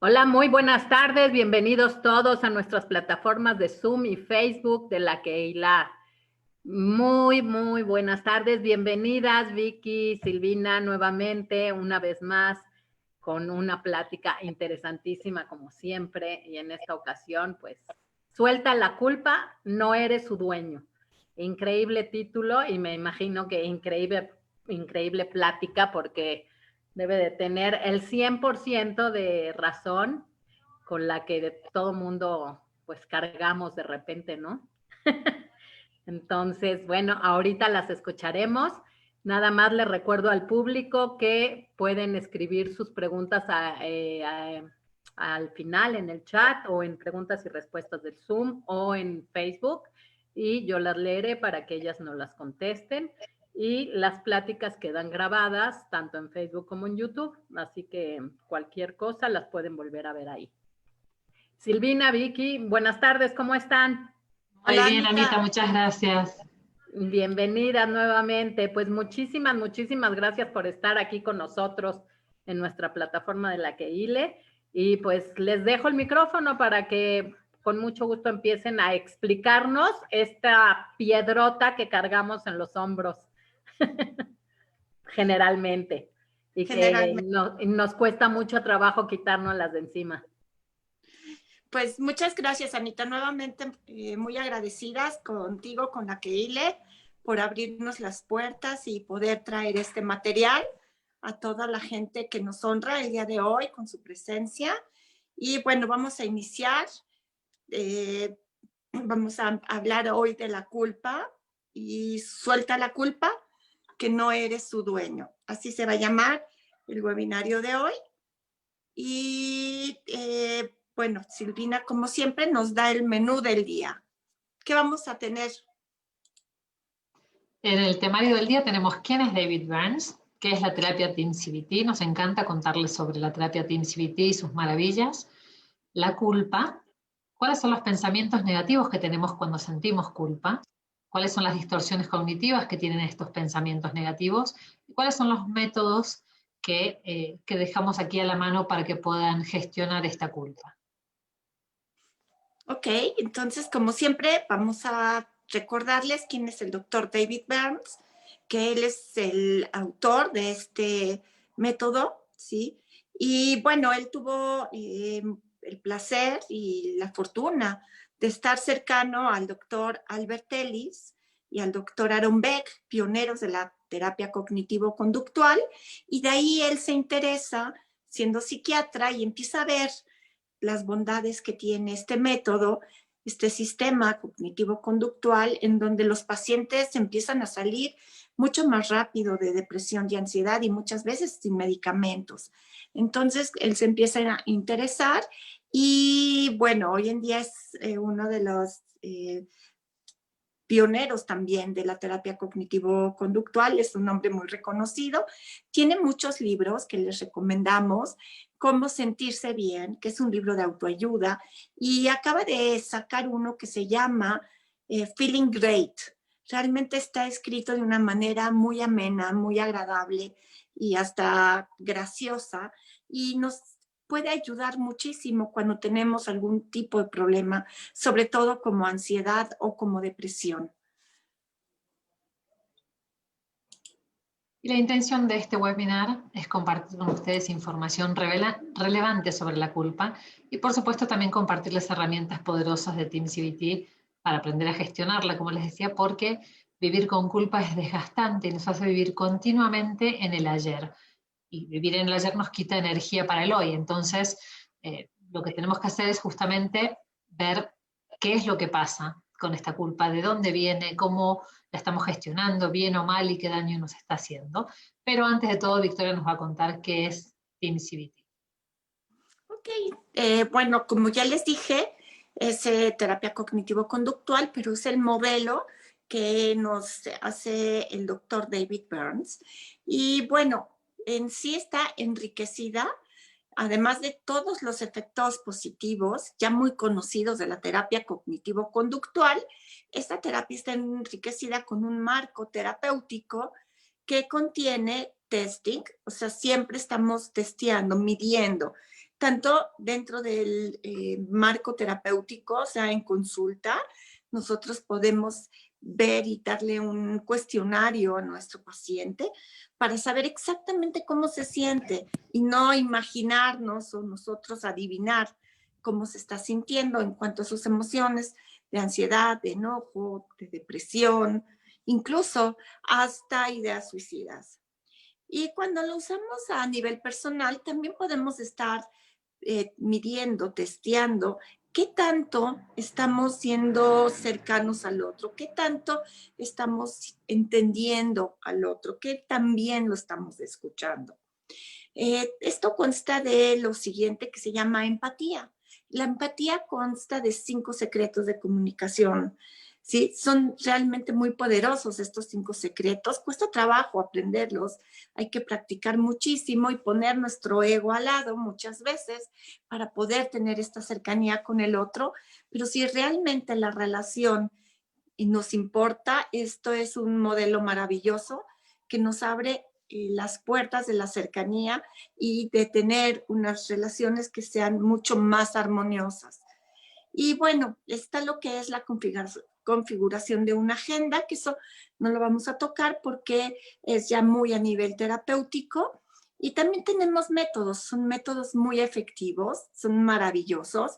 Hola, muy buenas tardes. Bienvenidos todos a nuestras plataformas de Zoom y Facebook de la Keilah. Muy buenas tardes. Bienvenidas, Vicky, Silvina, nuevamente, una vez más, con una plática interesantísima como siempre. Y en esta ocasión, pues, suelta la culpa, no eres su dueño. Increíble título y me imagino que increíble plática porque debe de tener el 100% de razón con la que todo mundo pues cargamos de repente, ¿no? Entonces, bueno, ahorita las escucharemos. Nada más les recuerdo al público que pueden escribir sus preguntas al final en el chat o en preguntas y respuestas del Zoom o en Facebook y yo las leeré para que ellas nos las contesten. Y las pláticas quedan grabadas tanto en Facebook como en YouTube, así que cualquier cosa las pueden volver a ver ahí. Silvina, Vicky, buenas tardes, ¿cómo están? Muy Hola, bien, Anita, Anita. muchas gracias. Bienvenida nuevamente. Pues muchísimas gracias por estar aquí con nosotros en nuestra plataforma de la Keilah. Y pues les dejo el micrófono para que con mucho gusto empiecen a explicarnos esta piedrota que cargamos en los hombros generalmente y que nos cuesta mucho trabajo quitárnoslas de encima. Pues muchas gracias, Anita. Nuevamente muy agradecidas contigo, con la Keilah, por abrirnos las puertas y poder traer este material a toda la gente que nos honra el día de hoy con su presencia. Y bueno, vamos a iniciar. Vamos a hablar hoy de la culpa y suelta la culpa, que no eres su dueño. Así se va a llamar el webinario de hoy. Y bueno, Silvina, como siempre, nos da el menú del día. ¿Qué vamos a tener? En el temario del día tenemos quién es David Burns, qué es la terapia Team CBT. Nos encanta contarles sobre la terapia Team CBT y sus maravillas. La culpa, cuáles son los pensamientos negativos que tenemos cuando sentimos culpa, cuáles son las distorsiones cognitivas que tienen estos pensamientos negativos y cuáles son los métodos que dejamos aquí a la mano para que puedan gestionar esta culpa. Ok, entonces, como siempre, vamos a recordarles quién es el doctor David Burns, que él es el autor de este método, ¿sí? Y bueno, él tuvo el placer y la fortuna de estar cercano al doctor Albert Ellis y al doctor Aaron Beck, pioneros de la terapia cognitivo-conductual, y de ahí él se interesa, siendo psiquiatra, y empieza a ver las bondades que tiene este método, este sistema cognitivo-conductual, en donde los pacientes empiezan a salir mucho más rápido de depresión y ansiedad y muchas veces sin medicamentos. Entonces, él se empieza a interesar y bueno, hoy en día es uno de los pioneros también de la terapia cognitivo-conductual, es un hombre muy reconocido, tiene muchos libros que les recomendamos, Cómo sentirse bien, que es un libro de autoayuda, y acaba de sacar uno que se llama Feeling Great. Realmente está escrito de una manera muy amena, muy agradable y hasta graciosa, y nos puede ayudar muchísimo cuando tenemos algún tipo de problema, sobre todo como ansiedad o como depresión. Y la intención de este webinar es compartir con ustedes información relevante sobre la culpa y por supuesto también compartirles herramientas poderosas de Team CBT para aprender a gestionarla, como les decía, porque vivir con culpa es desgastante y nos hace vivir continuamente en el ayer. Y vivir en el ayer nos quita energía para el hoy. Entonces, lo que tenemos que hacer es justamente ver qué es lo que pasa con esta culpa, de dónde viene, cómo la estamos gestionando, bien o mal, y qué daño nos está haciendo. Pero antes de todo, Victoria nos va a contar qué es Team CBT. Ok, bueno, como ya les dije, es terapia cognitivo-conductual, pero es el modelo que nos hace el doctor David Burns. Y bueno, en sí está enriquecida, además de todos los efectos positivos ya muy conocidos de la terapia cognitivo-conductual. Esta terapia está enriquecida con un marco terapéutico que contiene testing, o sea, siempre estamos testeando, midiendo tanto dentro del marco terapéutico, o sea, en consulta, nosotros podemos ver y darle un cuestionario a nuestro paciente para saber exactamente cómo se siente y no imaginarnos o nosotros adivinar cómo se está sintiendo en cuanto a sus emociones de ansiedad, de enojo, de depresión, incluso hasta ideas suicidas. Y cuando lo usamos a nivel personal, también podemos estar midiendo, testeando qué tanto estamos siendo cercanos al otro, qué tanto estamos entendiendo al otro, qué también lo estamos escuchando. Esto consta de lo siguiente que se llama empatía. La empatía consta de 5 secretos de comunicación. ¿Sí? Son realmente muy poderosos estos 5 secretos. Cuesta trabajo aprenderlos. Hay que practicar muchísimo y poner nuestro ego al lado muchas veces para poder tener esta cercanía con el otro. Pero si realmente la relación nos importa, esto es un modelo maravilloso que nos abre las puertas de la cercanía y de tener unas relaciones que sean mucho más armoniosas. Y bueno, está lo que es la configuración de una agenda, que eso no lo vamos a tocar porque es ya muy a nivel terapéutico. Y también tenemos métodos, son métodos muy efectivos, son maravillosos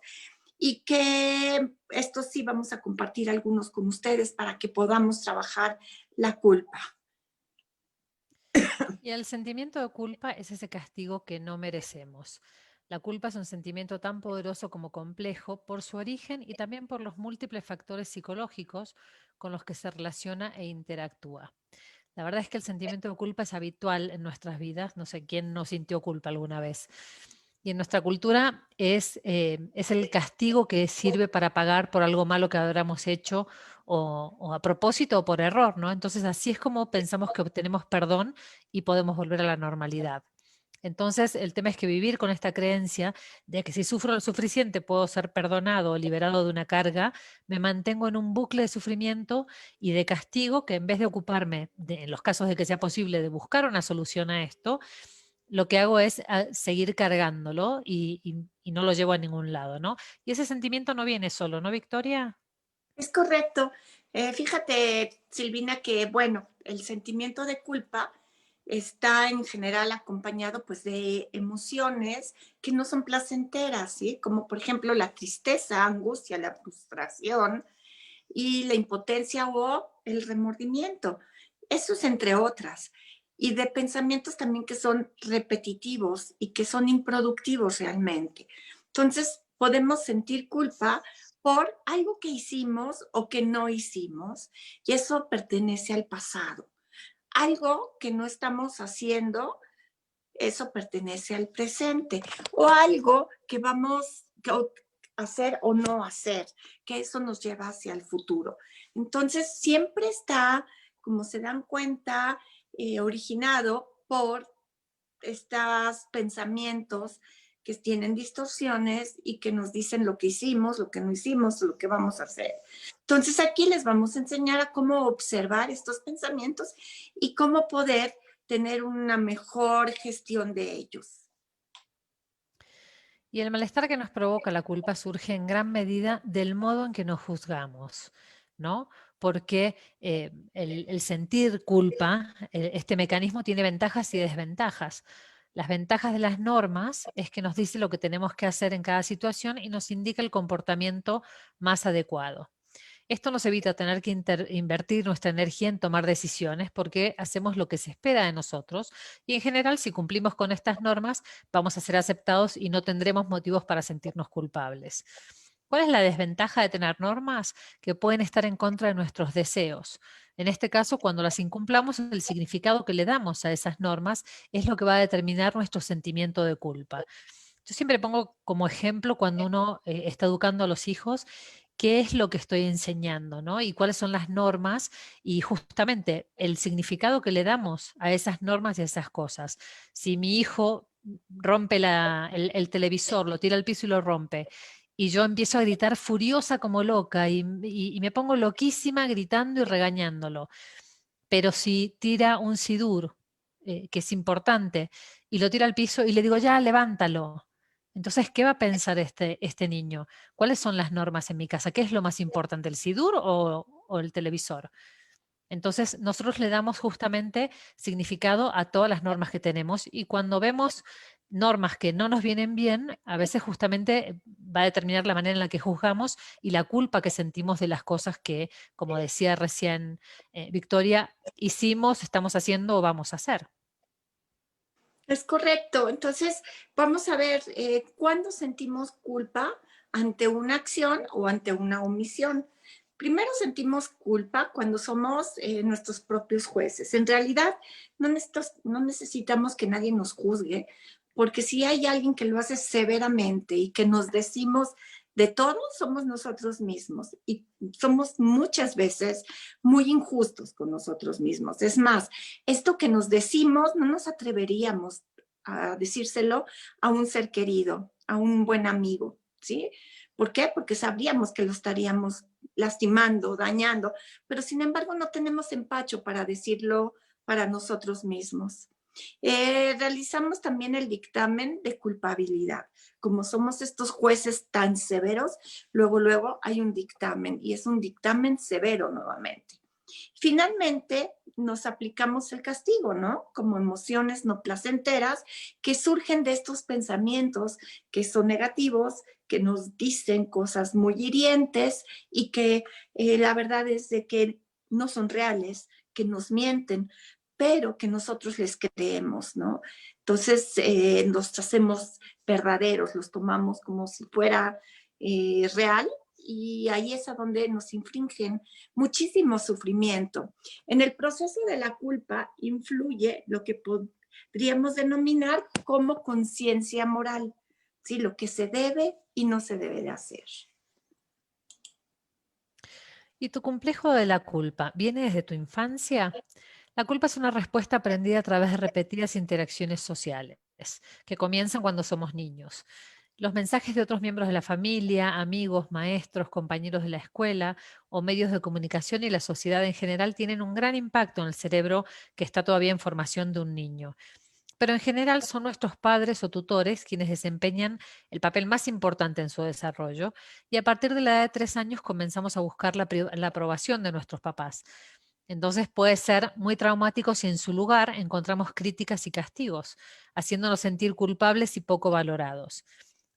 y que estos sí vamos a compartir algunos con ustedes para que podamos trabajar la culpa. Y el sentimiento de culpa es ese castigo que no merecemos. La culpa es un sentimiento tan poderoso como complejo por su origen y también por los múltiples factores psicológicos con los que se relaciona e interactúa. La verdad es que el sentimiento de culpa es habitual en nuestras vidas. No sé quién no sintió culpa alguna vez. Y en nuestra cultura es el castigo que sirve para pagar por algo malo que habremos hecho o a propósito o por error, ¿no? Entonces así es como pensamos que obtenemos perdón y podemos volver a la normalidad. Entonces el tema es que vivir con esta creencia de que si sufro lo suficiente puedo ser perdonado o liberado de una carga, me mantengo en un bucle de sufrimiento y de castigo que en vez de ocuparme, en los casos de que sea posible, de buscar una solución a esto, lo que hago es seguir cargándolo y no lo llevo a ningún lado, ¿no? Y ese sentimiento no viene solo, ¿no, Victoria? Es correcto. Fíjate, Silvina, que bueno, el sentimiento de culpa está en general acompañado pues de emociones que no son placenteras, ¿sí? Como por ejemplo la tristeza, angustia, la frustración y la impotencia o el remordimiento. Eso es entre otras. Y de pensamientos también que son repetitivos y que son improductivos realmente. Entonces, podemos sentir culpa por algo que hicimos o que no hicimos, y eso pertenece al pasado. Algo que no estamos haciendo, eso pertenece al presente. O algo que vamos a hacer o no hacer, que eso nos lleva hacia el futuro. Entonces, siempre está, como se dan cuenta, originado por estos pensamientos que tienen distorsiones y que nos dicen lo que hicimos, lo que no hicimos, lo que vamos a hacer. Entonces aquí les vamos a enseñar a cómo observar estos pensamientos y cómo poder tener una mejor gestión de ellos. Y el malestar que nos provoca la culpa surge en gran medida del modo en que nos juzgamos, ¿no? Porque el sentir culpa, este mecanismo tiene ventajas y desventajas. Las ventajas de las normas es que nos dice lo que tenemos que hacer en cada situación y nos indica el comportamiento más adecuado. Esto nos evita tener que invertir nuestra energía en tomar decisiones porque hacemos lo que se espera de nosotros y en general si cumplimos con estas normas vamos a ser aceptados y no tendremos motivos para sentirnos culpables. ¿Cuál es la desventaja de tener normas? Que pueden estar en contra de nuestros deseos. En este caso, cuando las incumplamos, el significado que le damos a esas normas es lo que va a determinar nuestro sentimiento de culpa. Yo siempre pongo como ejemplo cuando uno está educando a los hijos, qué es lo que estoy enseñando, ¿no? Y cuáles son las normas y justamente el significado que le damos a esas normas y a esas cosas. Si mi hijo rompe el televisor, lo tira al piso y lo rompe, y yo empiezo a gritar furiosa como loca y me pongo loquísima gritando y regañándolo. Pero si tira un sidur, que es importante, y lo tira al piso y le digo, ya, levántalo. Entonces, ¿qué va a pensar este niño? ¿Cuáles son las normas en mi casa? ¿Qué es lo más importante, el sidur o el televisor? Entonces, nosotros le damos justamente significado a todas las normas que tenemos y cuando vemos normas que no nos vienen bien, a veces justamente va a determinar la manera en la que juzgamos y la culpa que sentimos de las cosas que, como decía recién Victoria, hicimos, estamos haciendo o vamos a hacer. Es correcto. Entonces, vamos a ver cuándo sentimos culpa ante una acción o ante una omisión. Primero sentimos culpa cuando somos nuestros propios jueces. En realidad, no necesitamos que nadie nos juzgue, porque si hay alguien que lo hace severamente y que nos decimos de todo, somos nosotros mismos. Y somos muchas veces muy injustos con nosotros mismos. Es más, esto que nos decimos no nos atreveríamos a decírselo a un ser querido, a un buen amigo, ¿sí? ¿Por qué? Porque sabríamos que lo estaríamos lastimando, dañando, pero sin embargo no tenemos empacho para decirlo para nosotros mismos. Realizamos también el dictamen de culpabilidad. Como somos estos jueces tan severos, luego hay un dictamen y es un dictamen severo nuevamente. Finalmente, nos aplicamos el castigo, ¿no? Como emociones no placenteras que surgen de estos pensamientos que son negativos, que nos dicen cosas muy hirientes y que la verdad es de que no son reales, que nos mienten, pero que nosotros les creemos, ¿no? Entonces nos hacemos verdaderos, los tomamos como si fuera real y ahí es a donde nos infringen muchísimo sufrimiento. En el proceso de la culpa influye lo que podríamos denominar como conciencia moral, ¿sí? Lo que se debe y no se debe de hacer. ¿Y tu complejo de la culpa viene desde tu infancia? La culpa es una respuesta aprendida a través de repetidas interacciones sociales, que comienzan cuando somos niños. Los mensajes de otros miembros de la familia, amigos, maestros, compañeros de la escuela o medios de comunicación y la sociedad en general tienen un gran impacto en el cerebro que está todavía en formación de un niño. Pero en general son nuestros padres o tutores quienes desempeñan el papel más importante en su desarrollo y a partir de la edad de 3 años comenzamos a buscar la aprobación de nuestros papás. Entonces puede ser muy traumático si en su lugar encontramos críticas y castigos, haciéndonos sentir culpables y poco valorados.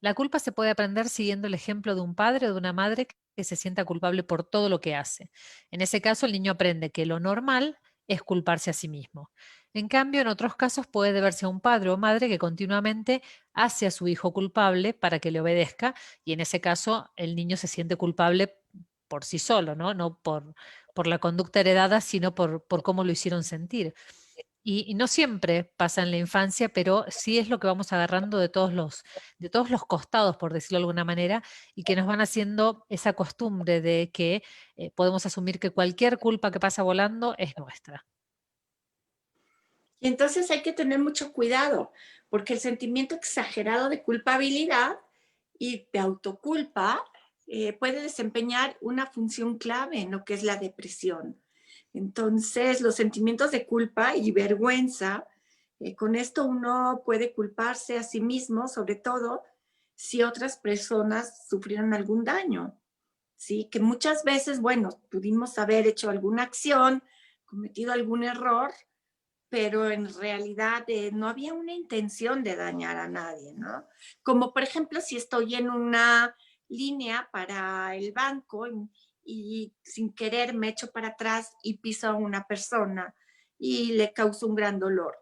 La culpa se puede aprender siguiendo el ejemplo de un padre o de una madre que se sienta culpable por todo lo que hace. En ese caso, el niño aprende que lo normal es culparse a sí mismo. En cambio, en otros casos puede deberse a un padre o madre que continuamente hace a su hijo culpable para que le obedezca y en ese caso el niño se siente culpable por sí solo, no por la conducta heredada, sino por cómo lo hicieron sentir. Y no siempre pasa en la infancia, pero sí es lo que vamos agarrando de todos los costados, por decirlo de alguna manera, y que nos van haciendo esa costumbre de que podemos asumir que cualquier culpa que pasa volando es nuestra. Y entonces hay que tener mucho cuidado, porque el sentimiento exagerado de culpabilidad y de autoculpa puede desempeñar una función clave en lo que es la depresión. Entonces, los sentimientos de culpa y vergüenza, con esto uno puede culparse a sí mismo, sobre todo si otras personas sufrieron algún daño, ¿sí? Que muchas veces, bueno, pudimos haber hecho alguna acción, cometido algún error, pero en realidad no había una intención de dañar a nadie, ¿no? Como por ejemplo, si estoy en una línea para el banco y sin querer me echo para atrás y piso a una persona y le causo un gran dolor.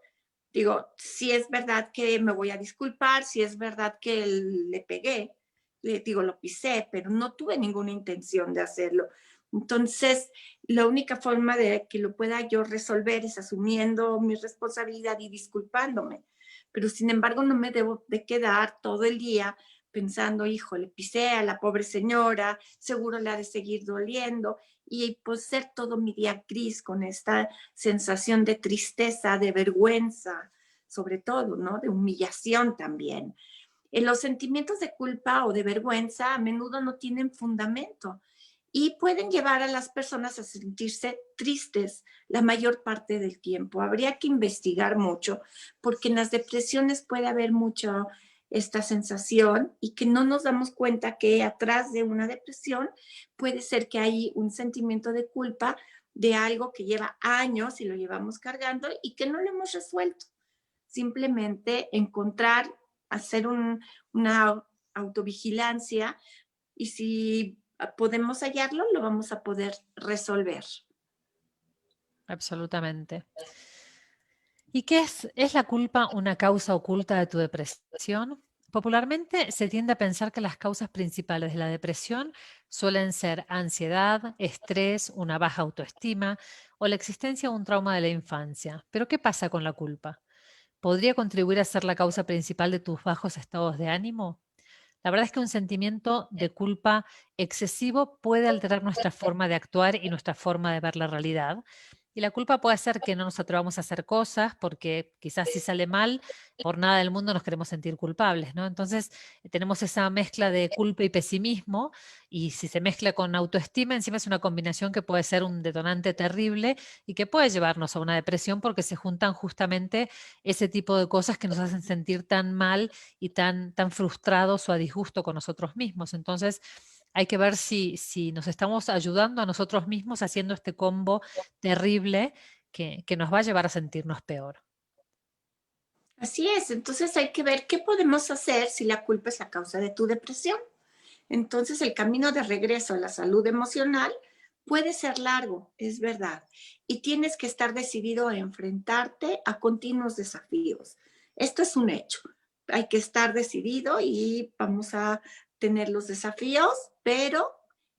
Digo, si es verdad que me voy a disculpar, si es verdad que le pegué, le digo, lo pisé, pero no tuve ninguna intención de hacerlo. Entonces, la única forma de que lo pueda yo resolver es asumiendo mi responsabilidad y disculpándome. Pero sin embargo, no me debo de quedar todo el día pensando, hijo, le pisé a la pobre señora, seguro le ha de seguir doliendo. Y pues ser todo mi día gris con esta sensación de tristeza, de vergüenza, sobre todo, ¿no? De humillación también. Los sentimientos de culpa o de vergüenza a menudo no tienen fundamento y pueden llevar a las personas a sentirse tristes la mayor parte del tiempo. Habría que investigar mucho porque en las depresiones puede haber mucho esta sensación y que no nos damos cuenta que atrás de una depresión puede ser que hay un sentimiento de culpa de algo que lleva años y lo llevamos cargando y que no lo hemos resuelto. Simplemente encontrar, hacer una autovigilancia y si podemos hallarlo, lo vamos a poder resolver. Absolutamente. ¿Y qué es la culpa una causa oculta de tu depresión? Popularmente se tiende a pensar que las causas principales de la depresión suelen ser ansiedad, estrés, una baja autoestima o la existencia de un trauma de la infancia. Pero ¿qué pasa con la culpa? ¿Podría contribuir a ser la causa principal de tus bajos estados de ánimo? La verdad es que un sentimiento de culpa excesivo puede alterar nuestra forma de actuar y nuestra forma de ver la realidad. Y la culpa puede hacer que no nos atrevamos a hacer cosas porque quizás si sale mal, por nada del mundo nos queremos sentir culpables, ¿no? Entonces tenemos esa mezcla de culpa y pesimismo y si se mezcla con autoestima, encima es una combinación que puede ser un detonante terrible y que puede llevarnos a una depresión porque se juntan justamente ese tipo de cosas que nos hacen sentir tan mal y tan frustrados o a disgusto con nosotros mismos. Entonces, hay que ver si nos estamos ayudando a nosotros mismos haciendo este combo terrible que nos va a llevar a sentirnos peor. Así es, entonces hay que ver qué podemos hacer si la culpa es la causa de tu depresión. Entonces el camino de regreso a la salud emocional puede ser largo, es verdad, y tienes que estar decidido a enfrentarte a continuos desafíos. Esto es un hecho. Hay que estar decidido y vamos a tener los desafíos, pero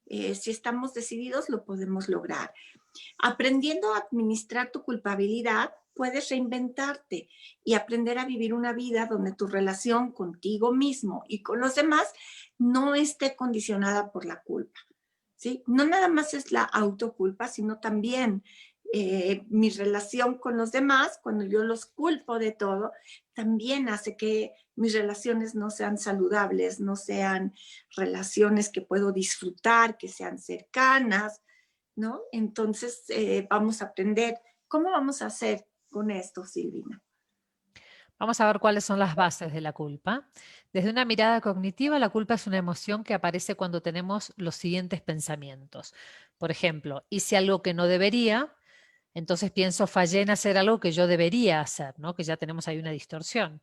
si estamos decididos lo podemos lograr. Aprendiendo a administrar tu culpabilidad, puedes reinventarte y aprender a vivir una vida donde tu relación contigo mismo y con los demás no esté condicionada por la culpa, ¿sí? No nada más es la autoculpa, sino también mi relación con los demás, cuando yo los culpo de todo, también hace que mis relaciones no sean saludables, no sean relaciones que puedo disfrutar, que sean cercanas, ¿no? Entonces vamos a aprender. ¿Cómo vamos a hacer con esto, Silvina? Vamos a ver cuáles son las bases de la culpa. Desde una mirada cognitiva, la culpa es una emoción que aparece cuando tenemos los siguientes pensamientos. Por ejemplo, hice algo que no debería, entonces pienso, fallé en hacer algo que yo debería hacer, ¿no? Que ya tenemos ahí una distorsión.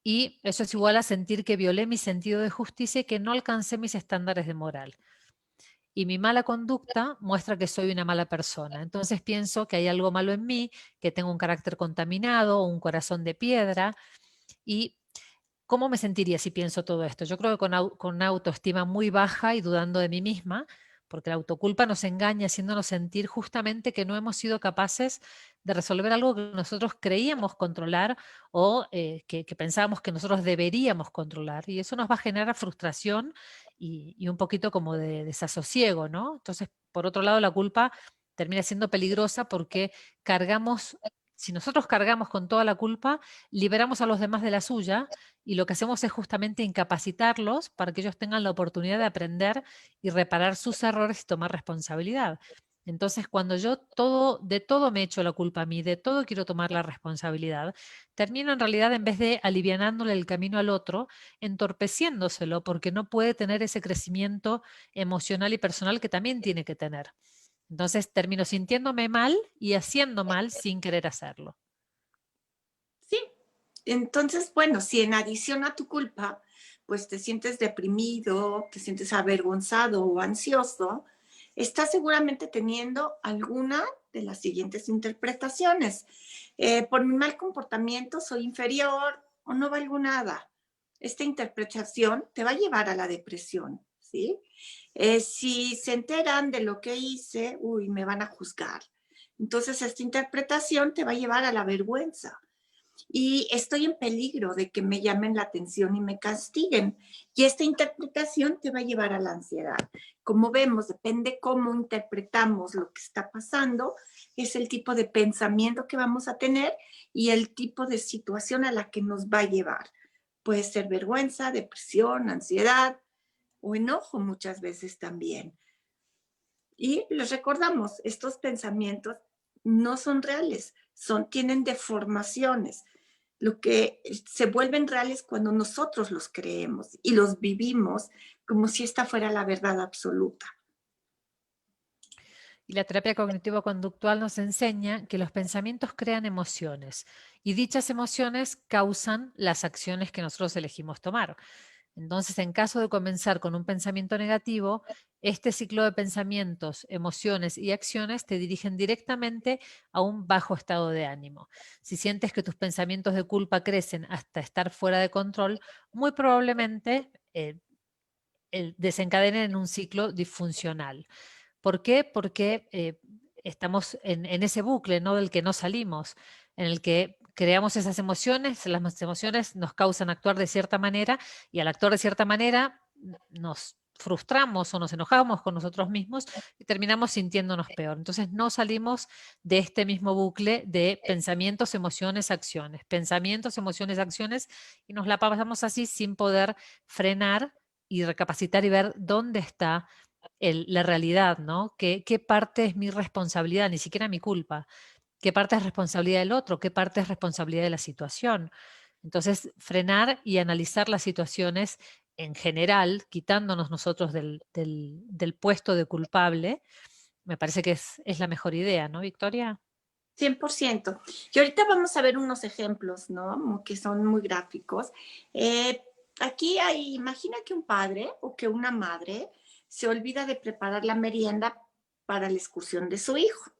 Y eso es igual a sentir que violé mi sentido de justicia y que no alcancé mis estándares de moral. Y mi mala conducta muestra que soy una mala persona. Entonces pienso que hay algo malo en mí, que tengo un carácter contaminado, un corazón de piedra. ¿Y cómo me sentiría si pienso todo esto? Yo creo que con una autoestima muy baja y dudando de mí misma, porque la autoculpa nos engaña haciéndonos sentir justamente que no hemos sido capaces de resolver algo que nosotros creíamos controlar o que pensábamos que nosotros deberíamos controlar. Y eso nos va a generar frustración y un poquito como de desasosiego, ¿no? Entonces, por otro lado, la culpa termina siendo peligrosa porque si nosotros cargamos con toda la culpa, liberamos a los demás de la suya y lo que hacemos es justamente incapacitarlos para que ellos tengan la oportunidad de aprender y reparar sus errores y tomar responsabilidad. Entonces, cuando yo de todo me echo la culpa a mí, de todo quiero tomar la responsabilidad, termino en realidad, en vez de alivianándole el camino al otro, entorpeciéndoselo porque no puede tener ese crecimiento emocional y personal que también tiene que tener. Entonces termino sintiéndome mal y haciendo mal sin querer hacerlo. Sí, entonces, bueno, si en adición a tu culpa, pues te sientes deprimido, te sientes avergonzado o ansioso, estás seguramente teniendo alguna de las siguientes interpretaciones. Por mi mal comportamiento soy inferior o no valgo nada. Esta interpretación te va a llevar a la depresión, ¿sí? Si se enteran de lo que hice, uy, me van a juzgar. Entonces, esta interpretación te va a llevar a la vergüenza y estoy en peligro de que me llamen la atención y me castiguen. Y esta interpretación te va a llevar a la ansiedad. Como vemos, depende cómo interpretamos lo que está pasando, es el tipo de pensamiento que vamos a tener y el tipo de situación a la que nos va a llevar. Puede ser vergüenza, depresión, ansiedad o enojo muchas veces también. Y les recordamos, estos pensamientos no son reales, tienen deformaciones. Lo que se vuelven reales cuando nosotros los creemos y los vivimos como si esta fuera la verdad absoluta. Y la terapia cognitivo-conductual nos enseña que los pensamientos crean emociones y dichas emociones causan las acciones que nosotros elegimos tomar. Entonces, en caso de comenzar con un pensamiento negativo, este ciclo de pensamientos, emociones y acciones te dirigen directamente a un bajo estado de ánimo. Si sientes que tus pensamientos de culpa crecen hasta estar fuera de control, muy probablemente desencadenen en un ciclo disfuncional. ¿Por qué? Porque estamos en ese bucle, ¿no? Del que no salimos, en el que creamos esas emociones, las emociones nos causan actuar de cierta manera y al actuar de cierta manera nos frustramos o nos enojamos con nosotros mismos y terminamos sintiéndonos peor. Entonces no salimos de este mismo bucle de pensamientos, emociones, acciones, pensamientos, emociones, acciones y nos la pasamos así sin poder frenar y recapacitar y ver dónde está la realidad, ¿no? ¿Qué parte es mi responsabilidad? Ni siquiera mi culpa. ¿Qué parte es responsabilidad del otro? ¿Qué parte es responsabilidad de la situación? Entonces, frenar y analizar las situaciones en general, quitándonos nosotros del puesto de culpable, me parece que es la mejor idea, ¿no, Victoria? 100%. Y ahorita vamos a ver unos ejemplos, ¿no? Que son muy gráficos. Aquí imagina que un padre o que una madre se olvida de preparar la merienda para la excursión de su hijo.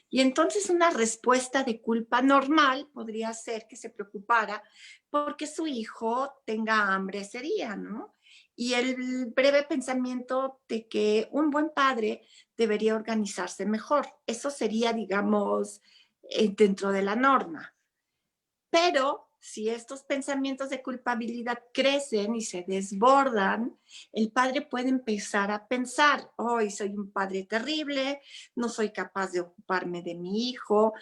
Y entonces una respuesta de culpa normal podría ser que se preocupara porque su hijo tenga hambre ese día, ¿no? Y el breve pensamiento de que un buen padre debería organizarse mejor. Eso sería, digamos, dentro de la norma. Pero si estos pensamientos de culpabilidad crecen y se desbordan, el padre puede empezar a pensar, hoy soy un padre terrible, no soy capaz de ocuparme de mi hijo,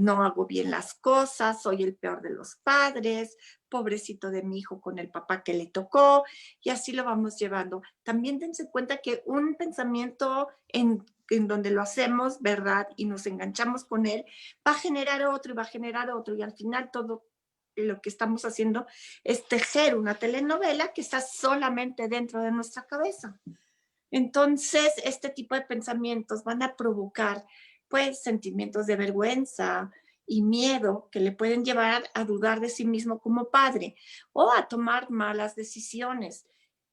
no hago bien las cosas, soy el peor de los padres, pobrecito de mi hijo con el papá que le tocó, y así lo vamos llevando. También dense cuenta que un pensamiento en donde lo hacemos, ¿verdad? Y nos enganchamos con él, va a generar otro y va a generar otro y al final todo lo que estamos haciendo es tejer una telenovela que está solamente dentro de nuestra cabeza. Entonces, este tipo de pensamientos van a provocar, pues, sentimientos de vergüenza y miedo que le pueden llevar a dudar de sí mismo como padre o a tomar malas decisiones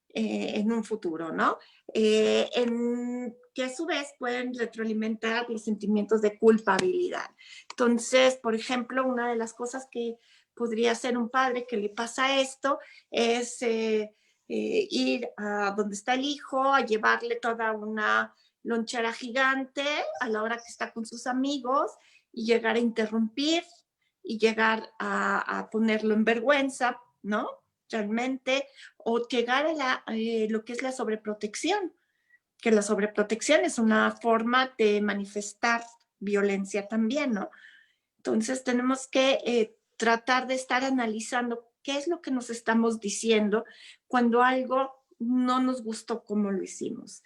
en un futuro, ¿no? Que a su vez pueden retroalimentar los sentimientos de culpabilidad. Entonces, por ejemplo, una de las cosas que podría hacer un padre que le pasa esto es ir a donde está el hijo, a llevarle toda una lonchera gigante a la hora que está con sus amigos y llegar a interrumpir y llegar a ponerlo en vergüenza, ¿no? Realmente, o llegar a lo que es la sobreprotección, que la sobreprotección es una forma de manifestar violencia también, ¿no? Entonces tenemos que tratar de estar analizando qué es lo que nos estamos diciendo cuando algo no nos gustó como lo hicimos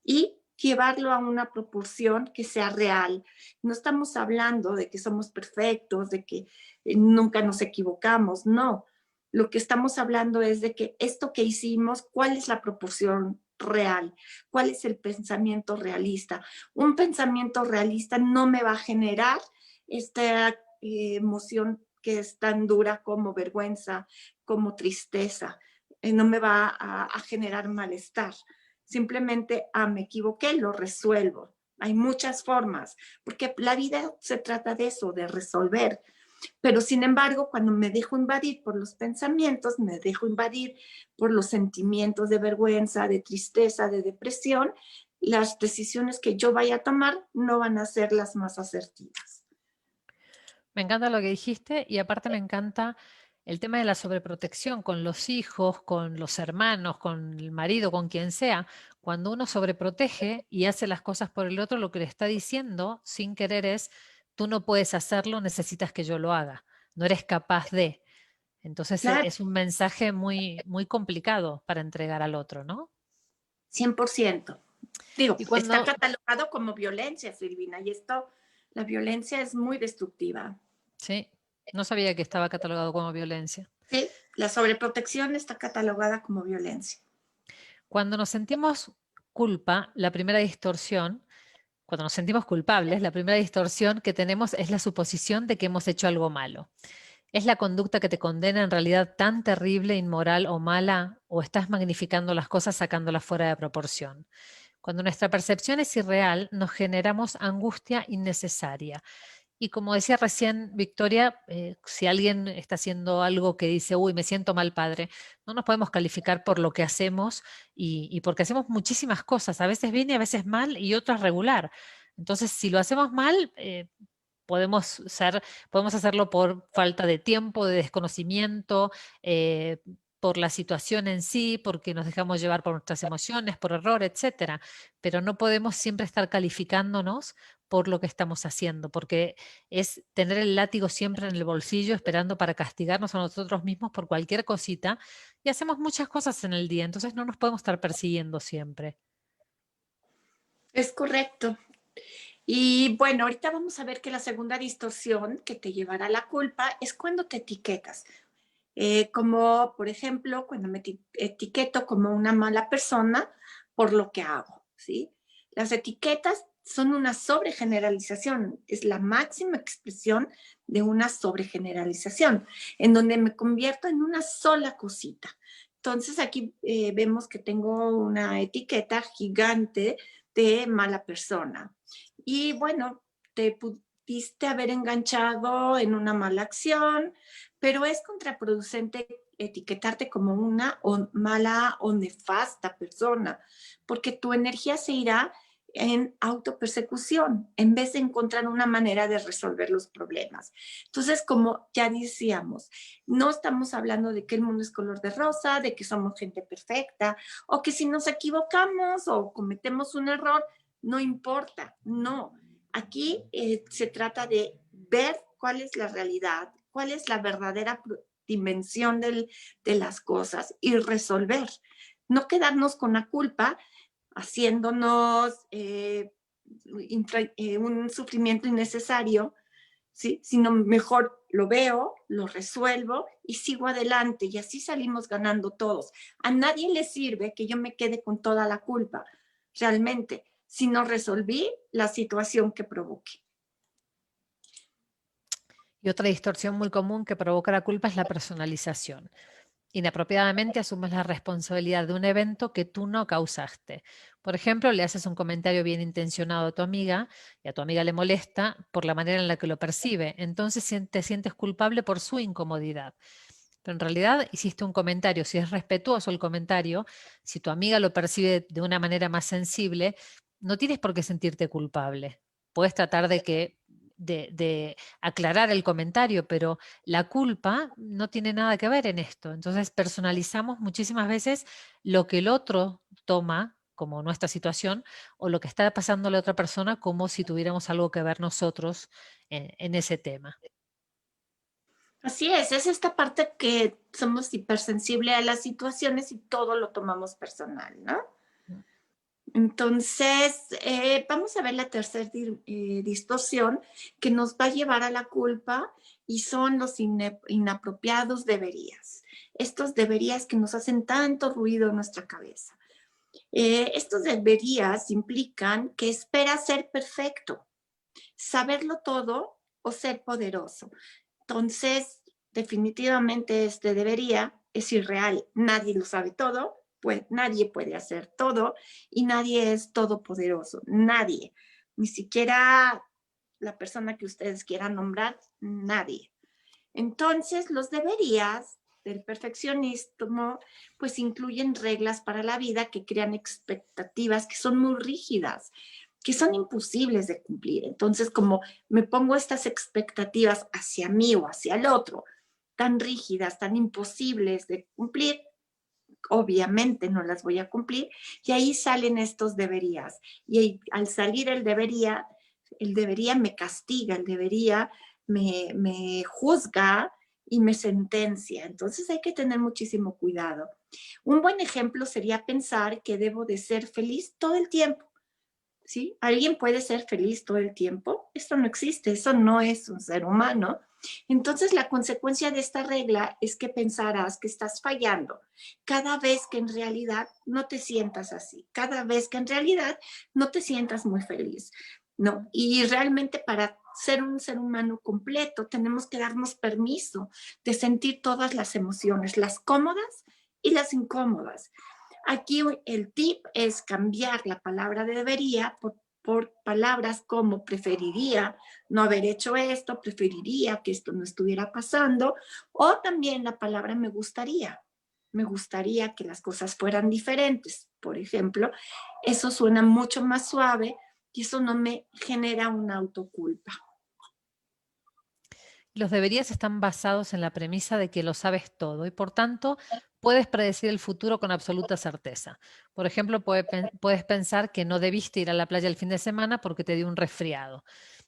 y llevarlo a una proporción que sea real. No estamos hablando de que somos perfectos, de que nunca nos equivocamos, no. Lo que estamos hablando es de que esto que hicimos, ¿cuál es la proporción real? ¿Cuál es el pensamiento realista? Un pensamiento realista no me va a generar esta emoción que es tan dura como vergüenza, como tristeza. No me va a generar malestar. Simplemente, me equivoqué, lo resuelvo. Hay muchas formas, porque la vida se trata de eso, de resolver. Pero sin embargo, cuando me dejo invadir por los pensamientos, me dejo invadir por los sentimientos de vergüenza, de tristeza, de depresión, las decisiones que yo vaya a tomar no van a ser las más asertivas. Me encanta lo que dijiste y aparte me encanta el tema de la sobreprotección con los hijos, con los hermanos, con el marido, con quien sea. Cuando uno sobreprotege y hace las cosas por el otro, lo que le está diciendo sin querer es, tú no puedes hacerlo, necesitas que yo lo haga. No eres capaz de. Entonces Claro, es un mensaje muy, muy complicado para entregar al otro, ¿no? 100%. Digo, Y está cuando, catalogado como violencia, Silvina, y esto, la violencia es muy destructiva. sí, No sabía que estaba catalogado como violencia. Sí, la sobreprotección está catalogada como violencia. Cuando nos sentimos culpa, la primera distorsión, cuando nos sentimos culpables, la primera distorsión que tenemos es la suposición de que hemos hecho algo malo. ¿Es la conducta que te condena en realidad tan terrible, inmoral o mala, o estás magnificando las cosas sacándolas fuera de proporción? Cuando nuestra percepción es irreal, nos generamos angustia innecesaria. Y como decía recién Victoria, si alguien está haciendo algo que dice, uy, me siento mal padre, no nos podemos calificar por lo que hacemos y porque hacemos muchísimas cosas, a veces bien y a veces mal y otras regular. Entonces, si lo hacemos mal, podemos hacerlo por falta de tiempo, de desconocimiento, por la situación en sí, porque nos dejamos llevar por nuestras emociones, por error, etcétera. Pero no podemos siempre estar calificándonos por lo que estamos haciendo, porque es tener el látigo siempre en el bolsillo esperando para castigarnos a nosotros mismos por cualquier cosita y hacemos muchas cosas en el día, entonces no nos podemos estar persiguiendo siempre. Es correcto. Y bueno, ahorita vamos a ver que la segunda distorsión que te llevará a la culpa es cuando te etiquetas. Como, por ejemplo, cuando me etiqueto como una mala persona por lo que hago, ¿sí? Las etiquetas son una sobregeneralización, es la máxima expresión de una sobregeneralización, en donde me convierto en una sola cosita. Entonces aquí vemos que tengo una etiqueta gigante de mala persona. Y bueno, te pudiste haber enganchado en una mala acción, pero es contraproducente etiquetarte como una mala o nefasta persona, porque tu energía se irá en autopersecución en vez de encontrar una manera de resolver los problemas. Entonces, como ya decíamos, no estamos hablando de que el mundo es color de rosa, de que somos gente perfecta, o que si nos equivocamos o cometemos un error, no importa, no. Aquí se trata de ver cuál es la realidad, cuál es la verdadera dimensión de las cosas y resolver. No quedarnos con la culpa haciéndonos un sufrimiento innecesario, ¿sí? Sino mejor lo veo, lo resuelvo y sigo adelante y así salimos ganando todos. A nadie le sirve que yo me quede con toda la culpa, realmente, si no resolví la situación que provoqué. Y otra distorsión muy común que provoca la culpa es la personalización. Inapropiadamente asumes la responsabilidad de un evento que tú no causaste. Por ejemplo, le haces un comentario bien intencionado a tu amiga y a tu amiga le molesta por la manera en la que lo percibe. Entonces te sientes culpable por su incomodidad. Pero en realidad hiciste un comentario, si es respetuoso el comentario, si tu amiga lo percibe de una manera más sensible, no tienes por qué sentirte culpable. Puedes tratar de aclarar el comentario, pero la culpa no tiene nada que ver en esto. Entonces personalizamos muchísimas veces lo que el otro toma como nuestra situación o lo que está pasando a la otra persona como si tuviéramos algo que ver nosotros en ese tema. Así es esta parte que somos hipersensibles a las situaciones y todo lo tomamos personal, ¿no? Entonces, vamos a ver la tercera distorsión que nos va a llevar a la culpa y son los inapropiados deberías. Estos deberías que nos hacen tanto ruido en nuestra cabeza. Estos deberías implican que esperas ser perfecto, saberlo todo o ser poderoso. Entonces, definitivamente este debería es irreal. Nadie lo sabe todo, pues nadie puede hacer todo y nadie es todopoderoso. Nadie. Ni siquiera la persona que ustedes quieran nombrar, nadie. Entonces, los deberías del perfeccionismo, pues incluyen reglas para la vida que crean expectativas que son muy rígidas, que son imposibles de cumplir. Entonces, como me pongo estas expectativas hacia mí o hacia el otro, tan rígidas, tan imposibles de cumplir, obviamente no las voy a cumplir, y ahí salen estos deberías. Y ahí, al salir el debería me castiga, el debería me juzga y me sentencia. Entonces hay que tener muchísimo cuidado. Un buen ejemplo sería pensar que debo de ser feliz todo el tiempo. ¿Sí? ¿Alguien puede ser feliz todo el tiempo? Esto no existe, eso no es un ser humano. Entonces, la consecuencia de esta regla es que pensarás que estás fallando cada vez que en realidad no te sientas así, cada vez que en realidad no te sientas muy feliz, ¿no? Y realmente para ser un ser humano completo tenemos que darnos permiso de sentir todas las emociones, las cómodas y las incómodas. Aquí el tip es cambiar la palabra debería por palabras como preferiría no haber hecho esto, preferiría que esto no estuviera pasando, o también la palabra me gustaría que las cosas fueran diferentes, por ejemplo. Eso suena mucho más suave y eso no me genera una autoculpa. Los deberías están basados en la premisa de que lo sabes todo y por tanto puedes predecir el futuro con absoluta certeza. Por ejemplo, puedes pensar que no debiste ir a la playa el fin de semana porque te dio un resfriado.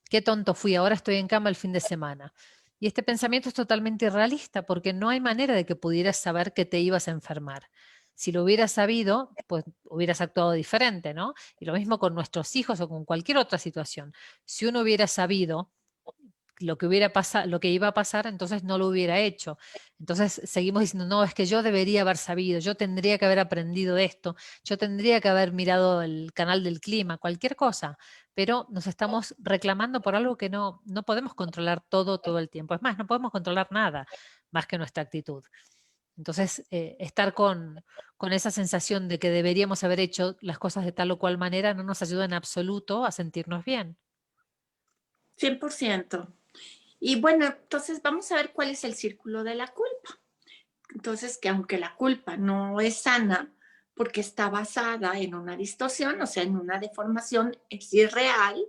Qué tonto fui, ahora estoy en cama el fin de semana. Y este pensamiento es totalmente irrealista porque no hay manera de que pudieras saber que te ibas a enfermar. Si lo hubieras sabido, pues hubieras actuado diferente, ¿no? Y lo mismo con nuestros hijos o con cualquier otra situación. Si uno hubiera sabido lo que iba a pasar, entonces no lo hubiera hecho. Entonces seguimos diciendo, no, es que yo debería haber sabido, yo tendría que haber aprendido de esto, yo tendría que haber mirado el canal del clima, cualquier cosa, pero nos estamos reclamando por algo que no podemos controlar todo el tiempo. Es más, no podemos controlar nada más que nuestra actitud. Entonces, estar con esa sensación de que deberíamos haber hecho las cosas de tal o cual manera no nos ayuda en absoluto a sentirnos bien. 100%. Y bueno, entonces vamos a ver cuál es el círculo de la culpa. Entonces, que aunque la culpa no es sana porque está basada en una distorsión, o sea, en una deformación, es irreal,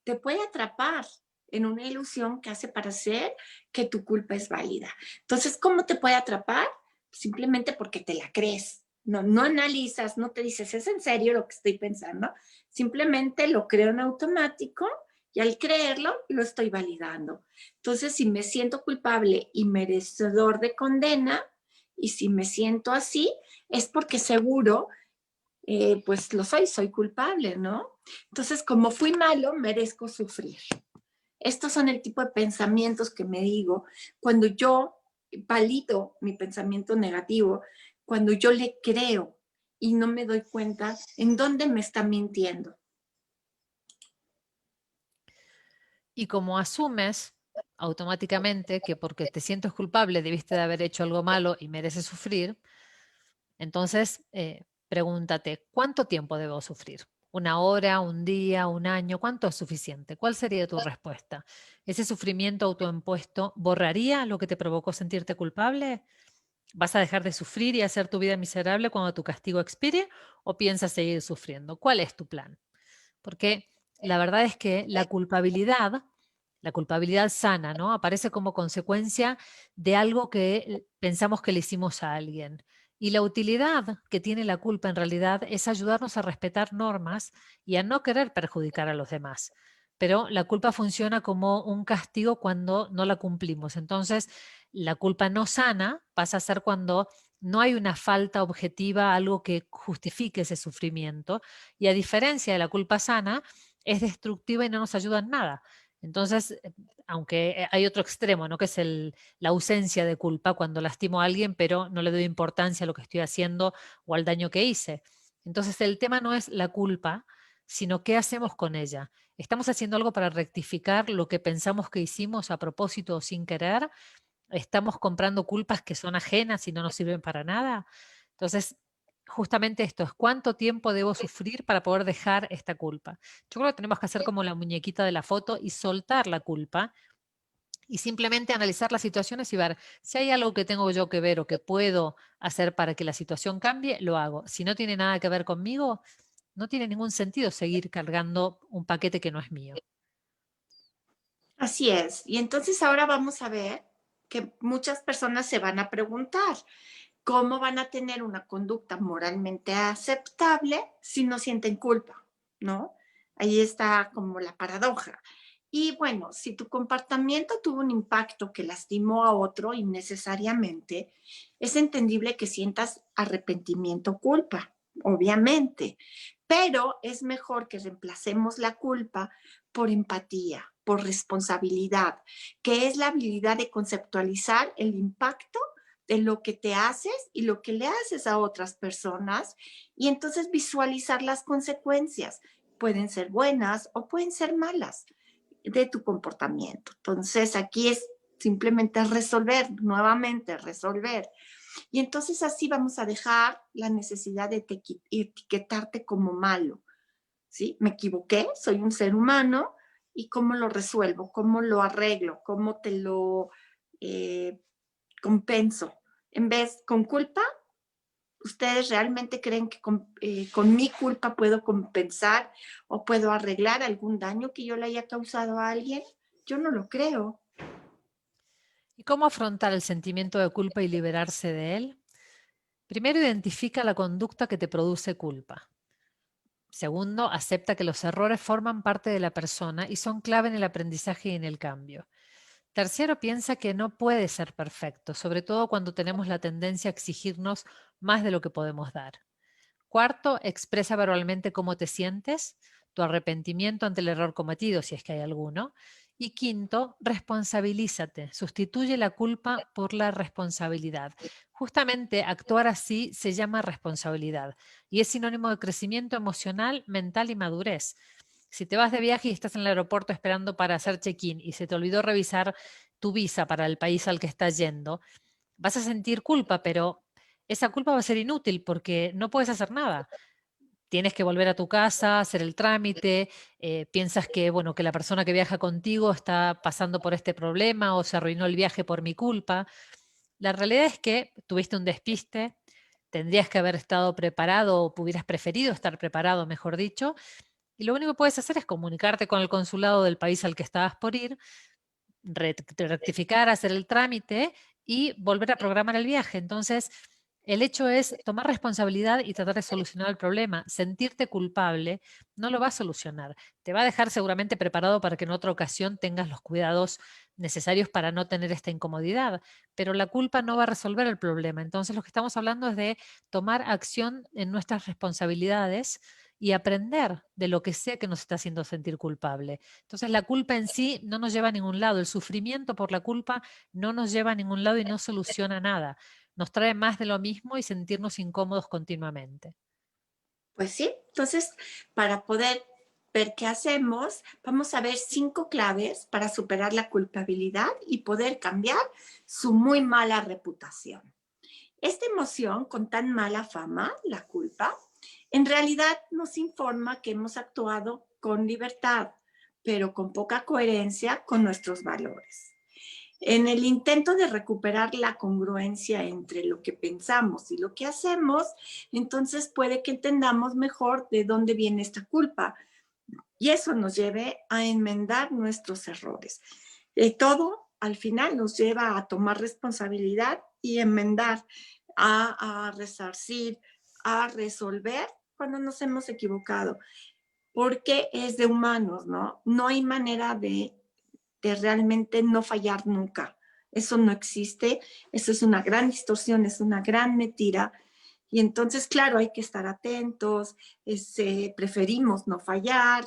te puede atrapar en una ilusión que hace parecer que tu culpa es válida. Entonces, ¿cómo te puede atrapar? Simplemente porque te la crees. No analizas, no te dices, ¿es en serio lo que estoy pensando? Simplemente lo creo en automático y al creerlo lo estoy validando. Entonces, si me siento culpable y merecedor de condena, y si me siento así, es porque seguro pues lo soy culpable, ¿no? Entonces, como fui malo, merezco sufrir. Estos son el tipo de pensamientos que me digo cuando yo valido mi pensamiento negativo, cuando yo le creo y no me doy cuenta en dónde me está mintiendo. Y como asumes automáticamente que porque te sientes culpable debiste de haber hecho algo malo y mereces sufrir, entonces pregúntate, ¿cuánto tiempo debo sufrir? ¿Una hora, un día, un año? ¿Cuánto es suficiente? ¿Cuál sería tu respuesta? ¿Ese sufrimiento autoimpuesto borraría lo que te provocó sentirte culpable? ¿Vas a dejar de sufrir y hacer tu vida miserable cuando tu castigo expire o piensas seguir sufriendo? ¿Cuál es tu plan? Porque la verdad es que la culpabilidad sana, ¿no? Aparece como consecuencia de algo que pensamos que le hicimos a alguien. Y la utilidad que tiene la culpa en realidad es ayudarnos a respetar normas y a no querer perjudicar a los demás. Pero la culpa funciona como un castigo cuando no la cumplimos. Entonces, la culpa no sana pasa a ser cuando no hay una falta objetiva, algo que justifique ese sufrimiento. Y a diferencia de la culpa sana, es destructiva y no nos ayuda en nada. Entonces, aunque hay otro extremo, ¿no? Que es la ausencia de culpa, cuando lastimo a alguien, pero no le doy importancia a lo que estoy haciendo o al daño que hice. Entonces, el tema no es la culpa, sino qué hacemos con ella. ¿Estamos haciendo algo para rectificar lo que pensamos que hicimos a propósito o sin querer? ¿Estamos comprando culpas que son ajenas y no nos sirven para nada? Entonces, justamente esto es cuánto tiempo debo sufrir para poder dejar esta culpa. Yo creo que tenemos que hacer como la muñequita de la foto y soltar la culpa y simplemente analizar las situaciones y ver si hay algo que tengo yo que ver o que puedo hacer para que la situación cambie, lo hago. Si no tiene nada que ver conmigo, no tiene ningún sentido seguir cargando un paquete que no es mío. Así es. Y entonces ahora vamos a ver que muchas personas se van a preguntar, ¿cómo van a tener una conducta moralmente aceptable si no sienten culpa? ¿No? Ahí está como la paradoja. Y bueno, si tu comportamiento tuvo un impacto que lastimó a otro innecesariamente, es entendible que sientas arrepentimiento o culpa, obviamente, pero es mejor que reemplacemos la culpa por empatía, por responsabilidad, que es la habilidad de conceptualizar el impacto de lo que te haces y lo que le haces a otras personas, y entonces visualizar las consecuencias. Pueden ser buenas o pueden ser malas de tu comportamiento. Entonces aquí es simplemente resolver, nuevamente resolver. Y entonces así vamos a dejar la necesidad de etiquetarte como malo, ¿sí? Me equivoqué, soy un ser humano, ¿y cómo lo resuelvo? ¿Cómo lo arreglo? ¿Cómo te lo compenso? En vez, con culpa, ¿ustedes realmente creen que con mi culpa puedo compensar o puedo arreglar algún daño que yo le haya causado a alguien? Yo no lo creo. ¿Y cómo afrontar el sentimiento de culpa y liberarse de él? Primero, identifica la conducta que te produce culpa. Segundo, acepta que los errores forman parte de la persona y son clave en el aprendizaje y en el cambio. Tercero, piensa que no puede ser perfecto, sobre todo cuando tenemos la tendencia a exigirnos más de lo que podemos dar. Cuarto, expresa verbalmente cómo te sientes, tu arrepentimiento ante el error cometido, si es que hay alguno. Y quinto, responsabilízate, sustituye la culpa por la responsabilidad. Justamente actuar así se llama responsabilidad y es sinónimo de crecimiento emocional, mental y madurez. Si te vas de viaje y estás en el aeropuerto esperando para hacer check-in y se te olvidó revisar tu visa para el país al que estás yendo, vas a sentir culpa, pero esa culpa va a ser inútil porque no puedes hacer nada. Tienes que volver a tu casa, hacer el trámite, piensas que, bueno, que la persona que viaja contigo está pasando por este problema o se arruinó el viaje por mi culpa. La realidad es que tuviste un despiste, tendrías que haber estado preparado o hubieras preferido estar preparado, mejor dicho, y lo único que puedes hacer es comunicarte con el consulado del país al que estabas por ir, rectificar, hacer el trámite y volver a programar el viaje. Entonces, el hecho es tomar responsabilidad y tratar de solucionar el problema. Sentirte culpable no lo va a solucionar. Te va a dejar seguramente preparado para que en otra ocasión tengas los cuidados necesarios para no tener esta incomodidad, pero la culpa no va a resolver el problema. Entonces, lo que estamos hablando es de tomar acción en nuestras responsabilidades y aprender de lo que sea que nos está haciendo sentir culpable. Entonces, la culpa en sí no nos lleva a ningún lado. El sufrimiento por la culpa no nos lleva a ningún lado y no soluciona nada. Nos trae más de lo mismo y sentirnos incómodos continuamente. Pues sí, entonces para poder ver qué hacemos, vamos a ver 5 claves para superar la culpabilidad y poder cambiar su muy mala reputación. Esta emoción con tan mala fama, la culpa, en realidad nos informa que hemos actuado con libertad, pero con poca coherencia con nuestros valores. En el intento de recuperar la congruencia entre lo que pensamos y lo que hacemos, entonces puede que entendamos mejor de dónde viene esta culpa y eso nos lleve a enmendar nuestros errores. Todo al final nos lleva a tomar responsabilidad y enmendar, a resarcir, a resolver cuando nos hemos equivocado, porque es de humanos, ¿no? No hay manera de realmente no fallar nunca. Eso no existe, eso es una gran distorsión, es una gran mentira. Y entonces, claro, hay que estar atentos, preferimos no fallar,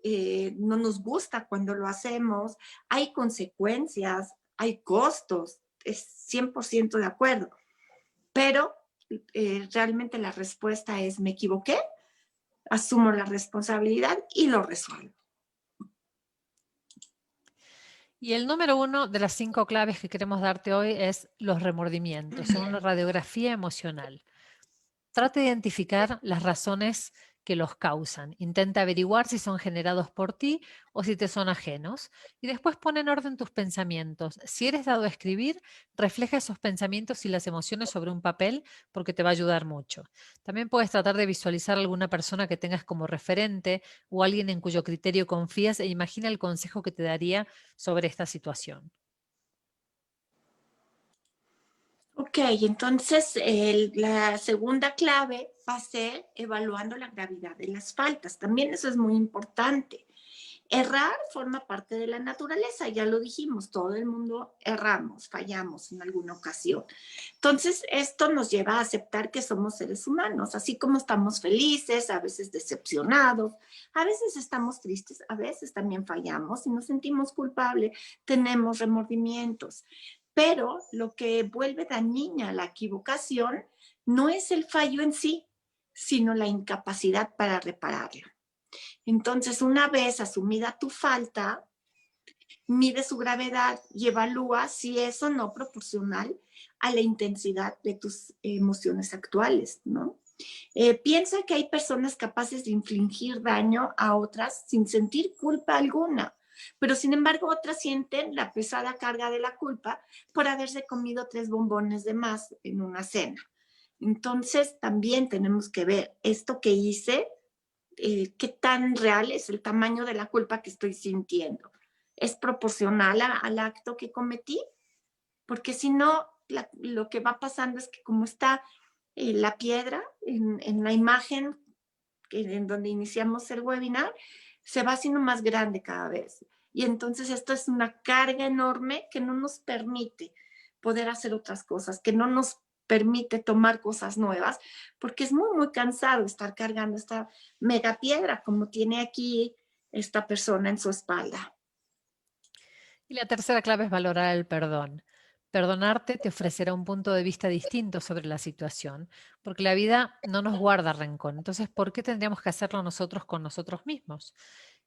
no nos gusta cuando lo hacemos, hay consecuencias, hay costos, es 100% de acuerdo. Pero realmente la respuesta es, me equivoqué, asumo la responsabilidad y lo resuelvo. Y el número 1 de las 5 claves que queremos darte hoy es los remordimientos. Son una radiografía emocional. Trata de identificar las razones que los causan. Intenta averiguar si son generados por ti o si te son ajenos. Y después pon en orden tus pensamientos. Si eres dado a escribir, refleja esos pensamientos y las emociones sobre un papel porque te va a ayudar mucho. También puedes tratar de visualizar a alguna persona que tengas como referente o alguien en cuyo criterio confías e imagina el consejo que te daría sobre esta situación. Ok, entonces la segunda clave va a ser evaluando la gravedad de las faltas. También eso es muy importante. Errar forma parte de la naturaleza, ya lo dijimos, todo el mundo erramos, fallamos en alguna ocasión. Entonces, esto nos lleva a aceptar que somos seres humanos, así como estamos felices, a veces decepcionados, a veces estamos tristes, a veces también fallamos y nos sentimos culpables, tenemos remordimientos. Pero lo que vuelve dañina la equivocación no es el fallo en sí, sino la incapacidad para repararlo. Entonces, una vez asumida tu falta, mide su gravedad y evalúa si es o no proporcional a la intensidad de tus emociones actuales, ¿no? Piensa que hay personas capaces de infligir daño a otras sin sentir culpa alguna, pero sin embargo otras sienten la pesada carga de la culpa por haberse comido 3 bombones de más en una cena. Entonces, también tenemos que ver esto que hice, qué tan real es el tamaño de la culpa que estoy sintiendo. ¿Es proporcional al acto que cometí? Porque si no, lo que va pasando es que como está la piedra en la imagen en donde iniciamos el webinar, se va haciendo más grande cada vez. Y entonces esto es una carga enorme que no nos permite poder hacer otras cosas, que no nos permite tomar cosas nuevas, porque es muy, muy cansado estar cargando esta mega piedra como tiene aquí esta persona en su espalda. Y la tercera clave es valorar el perdón. Perdonarte te ofrecerá un punto de vista distinto sobre la situación, porque la vida no nos guarda rencor. Entonces, ¿por qué tendríamos que hacerlo nosotros con nosotros mismos?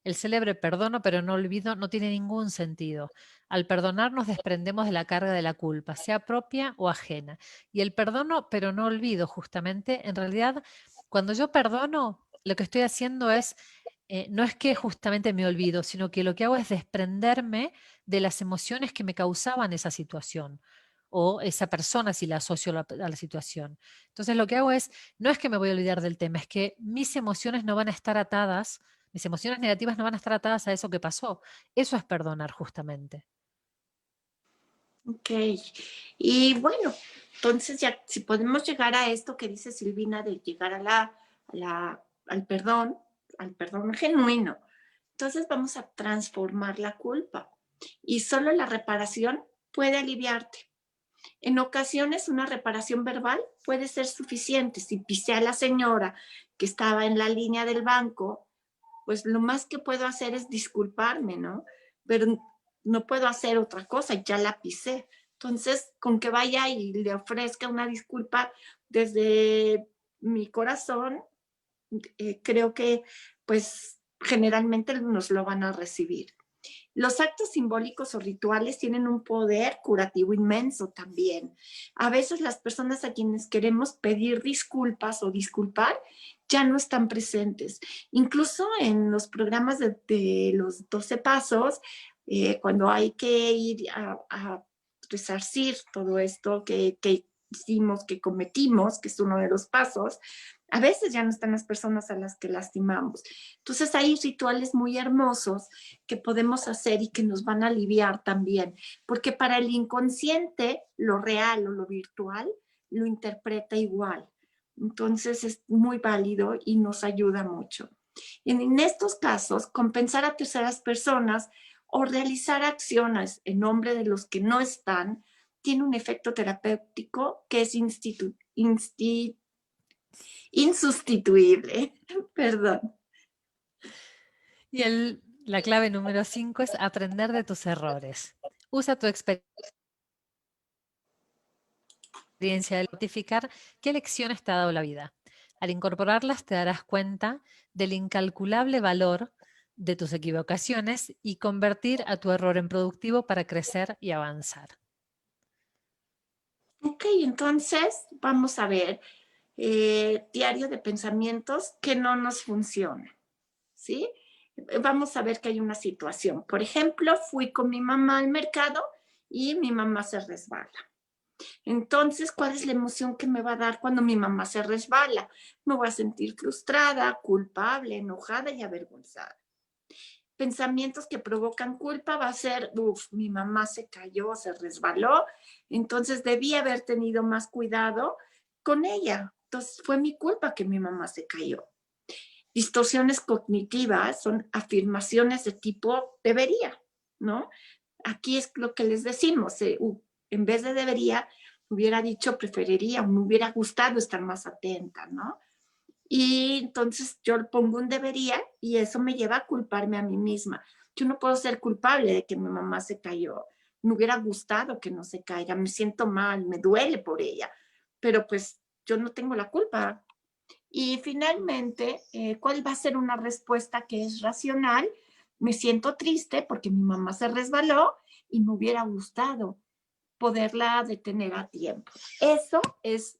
El célebre perdono pero no olvido no tiene ningún sentido. Al perdonar nos desprendemos de la carga de la culpa, sea propia o ajena. Y el perdono pero no olvido, justamente, en realidad, cuando yo perdono, lo que estoy haciendo es, no es que justamente me olvido, sino que lo que hago es desprenderme de las emociones que me causaban esa situación o esa persona si la asocio a la situación. Entonces lo que hago es, no es que me voy a olvidar del tema, es que mis emociones no van a estar atadas, mis emociones negativas no van a estar atadas a eso que pasó. Eso es perdonar justamente. Ok, y bueno, entonces ya si podemos llegar a esto que dice Silvina de llegar al perdón genuino, entonces vamos a transformar la culpa y solo la reparación puede aliviarte. En ocasiones una reparación verbal puede ser suficiente. Si pisé a la señora que estaba en la línea del banco, pues lo más que puedo hacer es disculparme, ¿no? Pero no puedo hacer otra cosa, ya la pisé. Entonces, con que vaya y le ofrezca una disculpa desde mi corazón, creo que pues generalmente nos lo van a recibir. Los actos simbólicos o rituales tienen un poder curativo inmenso también. A veces las personas a quienes queremos pedir disculpas o disculpar ya no están presentes. Incluso en los programas de los 12 pasos, cuando hay que ir a resarcir todo esto que hicimos, que cometimos, que es uno de los pasos, a veces ya no están las personas a las que lastimamos. Entonces hay rituales muy hermosos que podemos hacer y que nos van a aliviar también, porque para el inconsciente lo real o lo virtual lo interpreta igual. Entonces es muy válido y nos ayuda mucho. En estos casos, compensar a terceras personas o realizar acciones en nombre de los que no están tiene un efecto terapéutico que es insustituible. Perdón. Y la clave número 5 es aprender de tus errores. Usa tu experiencia de identificar qué lecciones te ha dado la vida. Al incorporarlas te darás cuenta del incalculable valor de tus equivocaciones y convertir a tu error en productivo para crecer y avanzar. Ok, entonces vamos a ver diario de pensamientos que no nos funciona, ¿sí? Vamos a ver que hay una situación. Por ejemplo, fui con mi mamá al mercado y mi mamá se resbala. Entonces, ¿cuál es la emoción que me va a dar cuando mi mamá se resbala? Me voy a sentir frustrada, culpable, enojada y avergonzada. Pensamientos que provocan culpa va a ser, mi mamá se cayó, se resbaló, entonces debí haber tenido más cuidado con ella. Entonces fue mi culpa que mi mamá se cayó. distorsiones cognitivas son afirmaciones de tipo debería, ¿no? Aquí es lo que les decimos, en vez de debería, hubiera dicho preferiría, me hubiera gustado estar más atenta, ¿no? Y entonces yo pongo un debería y eso me lleva a culparme a mí misma. Yo no puedo ser culpable de que mi mamá se cayó. Me hubiera gustado que no se caiga, me siento mal, me duele por ella, pero pues yo no tengo la culpa. Y finalmente, ¿cuál va a ser una respuesta que es racional? Me siento triste porque mi mamá se resbaló y me hubiera gustado poderla detener a tiempo. Eso es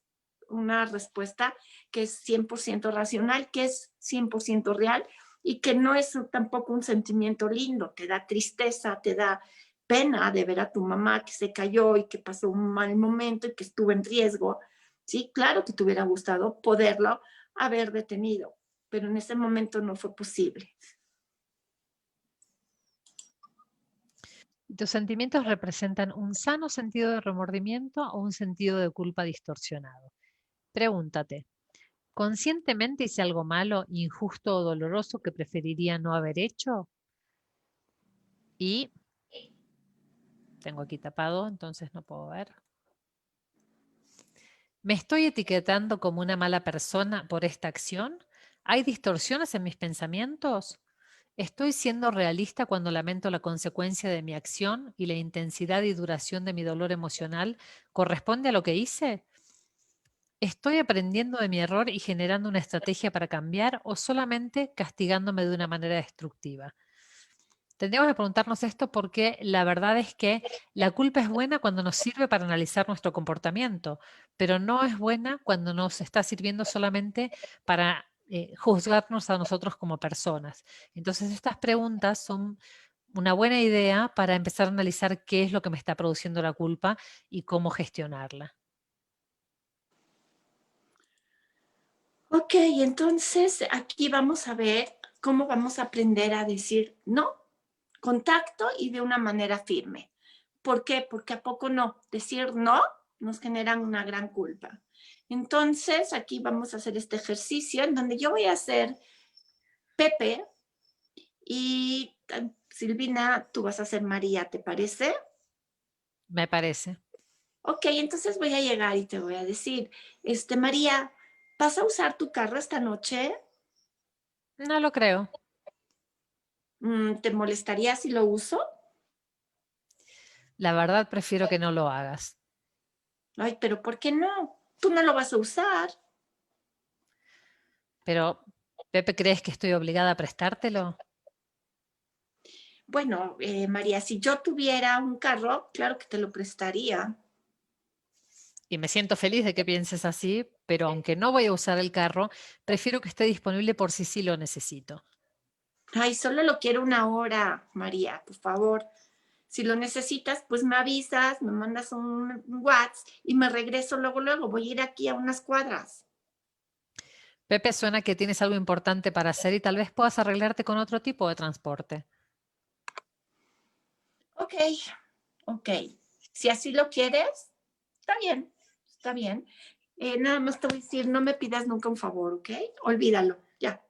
una respuesta que es 100% racional, que es 100% real y que no es tampoco un sentimiento lindo. Te da tristeza, te da pena de ver a tu mamá que se cayó y que pasó un mal momento y que estuvo en riesgo. Sí, claro que te hubiera gustado poderlo haber detenido, pero en ese momento no fue posible. ¿Tus sentimientos representan un sano sentido de remordimiento o un sentido de culpa distorsionado? Pregúntate, ¿conscientemente hice algo malo, injusto o doloroso que preferiría no haber hecho? Y tengo aquí tapado, entonces no puedo ver. ¿Me estoy etiquetando como una mala persona por esta acción? ¿Hay distorsiones en mis pensamientos? ¿Estoy siendo realista cuando lamento la consecuencia de mi acción y la intensidad y duración de mi dolor emocional corresponde a lo que hice? ¿Estoy aprendiendo de mi error y generando una estrategia para cambiar o solamente castigándome de una manera destructiva? Tendríamos que preguntarnos esto porque la verdad es que la culpa es buena cuando nos sirve para analizar nuestro comportamiento, pero no es buena cuando nos está sirviendo solamente para juzgarnos a nosotros como personas. Entonces, estas preguntas son una buena idea para empezar a analizar qué es lo que me está produciendo la culpa y cómo gestionarla. Ok, entonces aquí vamos a ver cómo vamos a aprender a decir no, contacto y de una manera firme. ¿Por qué? Porque a poco no. Decir no nos genera una gran culpa. Entonces aquí vamos a hacer este ejercicio en donde yo voy a hacer Pepe y Silvina, tú vas a ser María, ¿te parece? Me parece. Ok, entonces voy a llegar y te voy a decir, María, ¿vas a usar tu carro esta noche? No lo creo. ¿Te molestaría si lo uso? La verdad prefiero que no lo hagas. Ay, pero ¿por qué no? Tú no lo vas a usar. Pero, Pepe, ¿crees que estoy obligada a prestártelo? Bueno, María, si yo tuviera un carro, claro que te lo prestaría. Y me siento feliz de que pienses así, pero aunque no voy a usar el carro, prefiero que esté disponible por si sí lo necesito. Ay, solo lo quiero una hora, María, por favor. Si lo necesitas, pues me avisas, me mandas un WhatsApp y me regreso luego, luego. Voy a ir aquí a unas cuadras. Pepe, suena que tienes algo importante para hacer y tal vez puedas arreglarte con otro tipo de transporte. Ok, ok. Si así lo quieres, está bien, está bien. Nada más te voy a decir, no me pidas nunca un favor, ¿ok? Olvídalo, ya.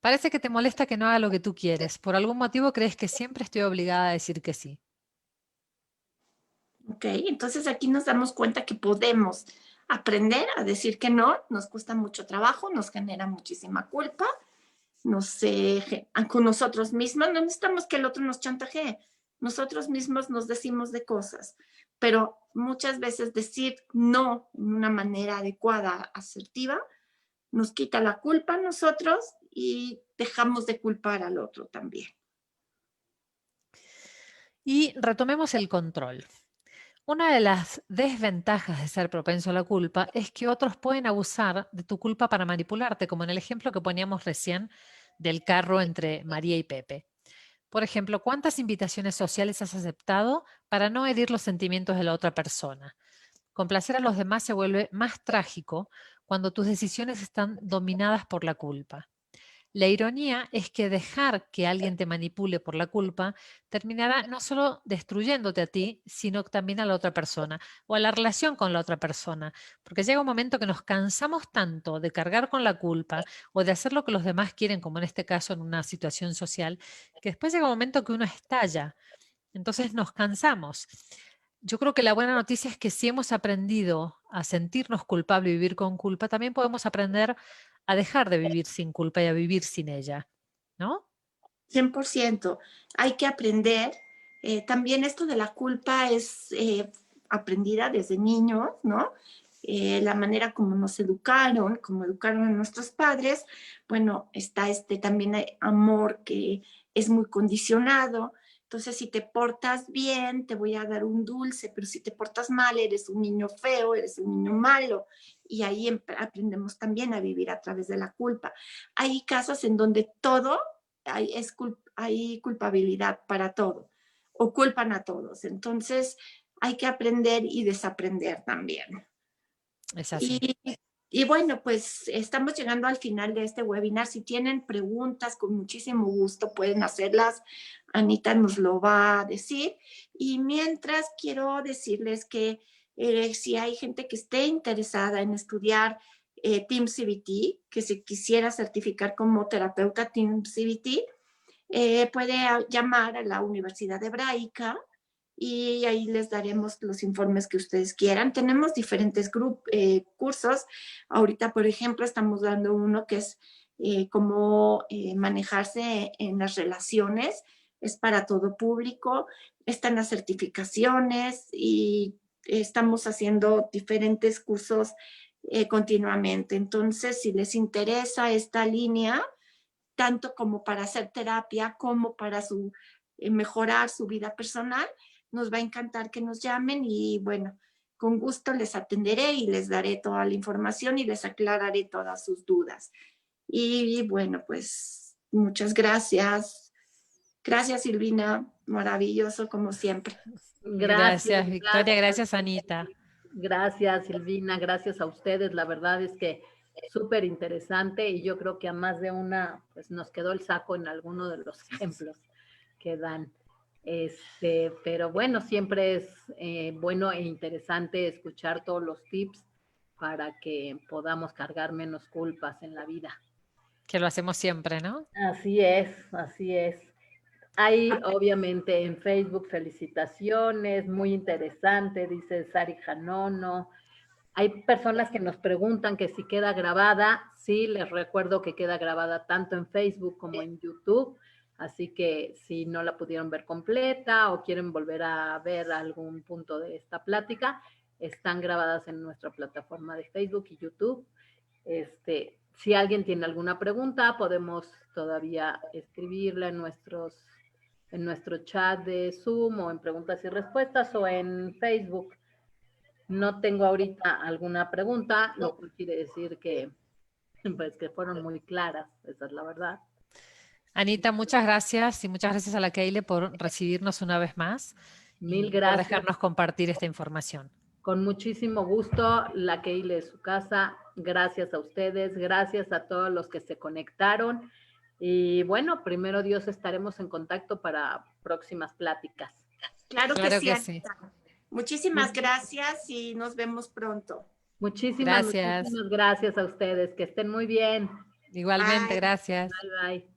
Parece que te molesta que no haga lo que tú quieres. Por algún motivo crees que siempre estoy obligada a decir que sí. Ok, entonces aquí nos damos cuenta que podemos aprender a decir que no, nos cuesta mucho trabajo, nos genera muchísima culpa, con nosotros mismos, no necesitamos que el otro nos chantajee, nosotros mismos nos decimos de cosas, pero muchas veces decir no de una manera adecuada, asertiva, nos quita la culpa a nosotros y dejamos de culpar al otro también. Y retomemos el control. Una de las desventajas de ser propenso a la culpa es que otros pueden abusar de tu culpa para manipularte, como en el ejemplo que poníamos recién del carro entre María y Pepe. Por ejemplo, ¿cuántas invitaciones sociales has aceptado para no herir los sentimientos de la otra persona? Complacer a los demás se vuelve más trágico cuando tus decisiones están dominadas por la culpa. La ironía es que dejar que alguien te manipule por la culpa terminará no solo destruyéndote a ti, sino también a la otra persona o a la relación con la otra persona. Porque llega un momento que nos cansamos tanto de cargar con la culpa o de hacer lo que los demás quieren, como en este caso en una situación social, que después llega un momento que uno estalla. Entonces nos cansamos. Yo creo que la buena noticia es que si hemos aprendido a sentirnos culpables y vivir con culpa, también podemos aprender a dejar de vivir sin culpa y a vivir sin ella, ¿no? 100%. Hay que aprender. También esto de la culpa es aprendida desde niños, ¿no? La manera como nos educaron, como educaron a nuestros padres, bueno, está también amor que es muy condicionado. Entonces, si te portas bien, te voy a dar un dulce, pero si te portas mal, eres un niño feo, eres un niño malo. Y ahí aprendemos también a vivir a través de la culpa. Hay casos en donde todo hay culpabilidad para todo, o culpan a todos. Entonces, hay que aprender y desaprender también. Es así. Y bueno, pues estamos llegando al final de este webinar. Si tienen preguntas, con muchísimo gusto pueden hacerlas. Anita nos lo va a decir. Y mientras quiero decirles que si hay gente que esté interesada en estudiar Team CBT, que se quisiera certificar como terapeuta Team CBT, puede llamar a la Universidad Hebraica y ahí les daremos los informes que ustedes quieran. Tenemos diferentes cursos. Ahorita, por ejemplo, estamos dando uno que es cómo manejarse en las relaciones. Es para todo público. Están las certificaciones y estamos haciendo diferentes cursos continuamente. Entonces, si les interesa esta línea, tanto como para hacer terapia como para mejorar su vida personal, nos va a encantar que nos llamen y bueno, con gusto les atenderé y les daré toda la información y les aclararé todas sus dudas. Y bueno, pues muchas gracias. Gracias, Silvina. Maravilloso como siempre. Gracias, Victoria. Gracias, Anita. Gracias, Silvina. Gracias a ustedes. La verdad es que súper interesante y yo creo que a más de una pues nos quedó el saco en alguno de los ejemplos que dan. Pero bueno, siempre es bueno e interesante escuchar todos los tips para que podamos cargar menos culpas en la vida. Que lo hacemos siempre, ¿no? Así es, así es. Hay obviamente en Facebook felicitaciones, muy interesante, dice Sari Janono. Hay personas que nos preguntan que si queda grabada. Sí, les recuerdo que queda grabada tanto en Facebook como en YouTube. Así que si no la pudieron ver completa o quieren volver a ver algún punto de esta plática, están grabadas en nuestra plataforma de Facebook y YouTube. Si alguien tiene alguna pregunta, podemos todavía escribirla en nuestro chat de Zoom o en preguntas y respuestas o en Facebook. No tengo ahorita alguna pregunta, lo cual quiere decir que, pues, que fueron muy claras, esa es la verdad. Anita, muchas gracias y muchas gracias a la Keile por recibirnos una vez más. Mil y gracias. por dejarnos compartir esta información. Con muchísimo gusto, la Keile es su casa. Gracias a ustedes, gracias a todos los que se conectaron. Y bueno, primero Dios, estaremos en contacto para próximas pláticas. Claro que sí. Muchísimas gracias y nos vemos pronto. Muchísimas gracias a ustedes. Que estén muy bien. Igualmente, gracias. Bye, bye.